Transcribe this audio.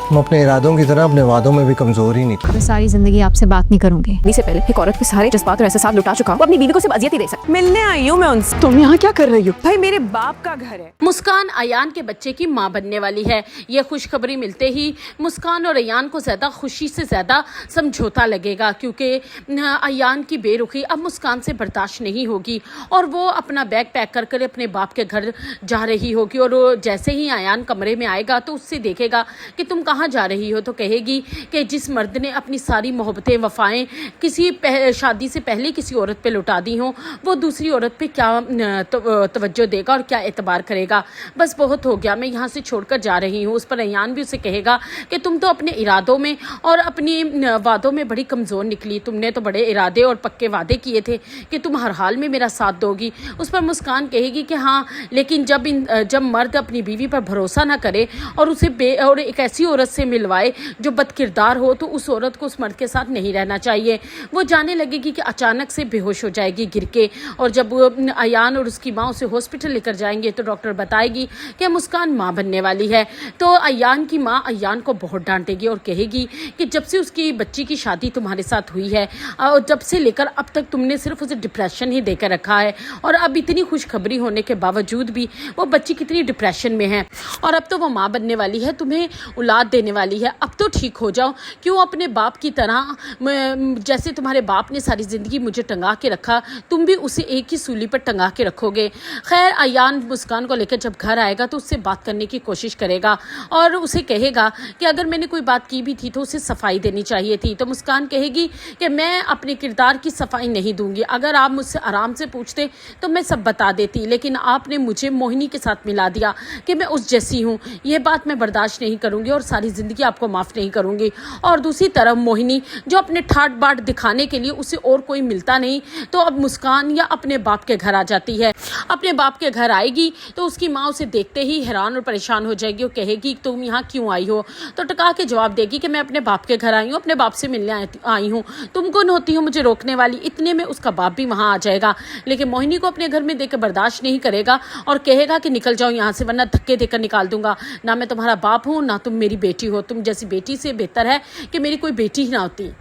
हम अपने इरादों की तरह अपने वादों में भी कमजोर ही नहीं थे। मैं सारी जिंदगी आपसे बात नहीं करूंगी। बीवी से पहले एक औरत के सारे जज्बात और एहसास लुटा चुका वो अपनी बीवी को सिर्फ अजियत ही दे सकता। मिलने आई हूँ मैं उनसे। तुम यहाँ क्या कर रही हो? भाई मेरे बाप का घर है। मुस्कान अयान के बच्चे की मां बनने वाली है। यह खुशखबरी मिलते ही मुस्कान और अयान को ज्यादा खुशी से ज्यादा समझौता लगेगा, क्योंकि अयान की बेरुखी अब मुस्कान से बर्दाश्त नहीं होगी और वो अपना बैग पैक कर कर अपने बाप के घर जा रही होगी। और जैसे ही अयान कमरे में आएगा तो उससे देखेगा कि तुम कहाँ जा रही हो, तो कहेगी कि जिस मर्द ने अपनी सारी मोहब्बतें वफ़ाएं किसी शादी से पहले किसी औरत पे लुटा दी हों, वो दूसरी औरत पे क्या तवज्जो देगा और क्या एतबार करेगा। बस बहुत हो गया, मैं यहाँ से छोड़कर जा रही हूँ। उस पर अयान भी उसे कहेगा कि तुम तो अपने इरादों में और अपनी वादों में बड़ी कमज़ोर निकली। तुमने तो बड़े इरादे और पक्के वादे किए थे कि तुम हर हाल में मेरा साथ दोगी। उस पर मुस्कान कहेगी कि हाँ, लेकिन जब मर्द अपनी बीवी पर भरोसा ना करे और उसे और एक ऐसी औरत से मिलवाए जो बदकिरदार हो, तो उस औरत को उस मर्द के साथ नहीं रहना चाहिए। वो जाने लगेगी कि अचानक से बेहोश हो जाएगी गिर के, और जब अयान और उसकी माँ उसे हॉस्पिटल लेकर जाएंगे तो डॉक्टर बताएगी कि मुस्कान माँ बनने वाली है। तो अयान की माँ अयान को बहुत डांटेगी और कहेगी कि जब से उसकी बच्ची की शादी तुम्हारे साथ हुई है और जब से लेकर अब तक तुमने सिर्फ उसे डिप्रेशन ही देकर रखा है, और अब इतनी खुशखबरी होने के बावजूद भी वो बच्ची कितनी डिप्रेशन में है, और अब तो वो माँ बनने वाली है, तुम्हें औलाद देने वाली है। अब तो ठीक हो जाओ, क्यों अपने बाप की तरह जैसे तुम्हारे बाप ने सारी ज़िंदगी मुझे टंगा के रखा, तुम भी उसे एक ही सूली पर टंगा के रखोगे। खैर, अयान मुस्कान को लेकर जब घर आएगा तो उससे बात करने की कोशिश करेगा और उसे कहेगा कि अगर मैंने कोई बात की भी थी तो उसे सफाई देनी चाहिए थी। तो मुस्कान कहेगी कि मैं अपने किरदार की सफाई नहीं दूंगी, अगर आप मुझसे आराम से पूछते तो मैं सब बता देती, लेकिन आपने मुझे मोहिनी के साथ मिला दिया कि मैं उस जैसी हूँ। ये बात मैं बर्दाश्त नहीं करूँगी और सारी ज़िंदगी आपको माफ़ नहीं करूँगी। और दूसरी तरफ मोहिनी, जो अपने ठाट बाट दिखाने के लिए उसे और कोई मिलता नहीं, तो अब मुस्कान या अपने बाप के घर आ जाती है। अपने बाप के घर आएगी तो उसकी माँ उसे देखते ही हैरान और परेशान हो जाएगी और कहेगी तुम यहाँ क्यों आई हो? तो टका के जवाब देगी कि मैं अपने बाप के घर आई हूँ, अपने बाप से मिलने आई हूँ, तुम कौन होती हो मुझे रोकने वाली? इतने में उसका बाप भी वहाँ आ जाएगा, लेकिन मोहिनी को अपने घर में देकर बर्दाश्त नहीं करेगा और कहेगा कि निकल जाओ यहाँ से, वरना धक्के देकर निकाल दूंगा। ना मैं तुम्हारा बाप हूँ, ना तुम मेरी बेटी हो। तुम जैसी बेटी से बेहतर है कि मेरी कोई बेटी ही ना होती।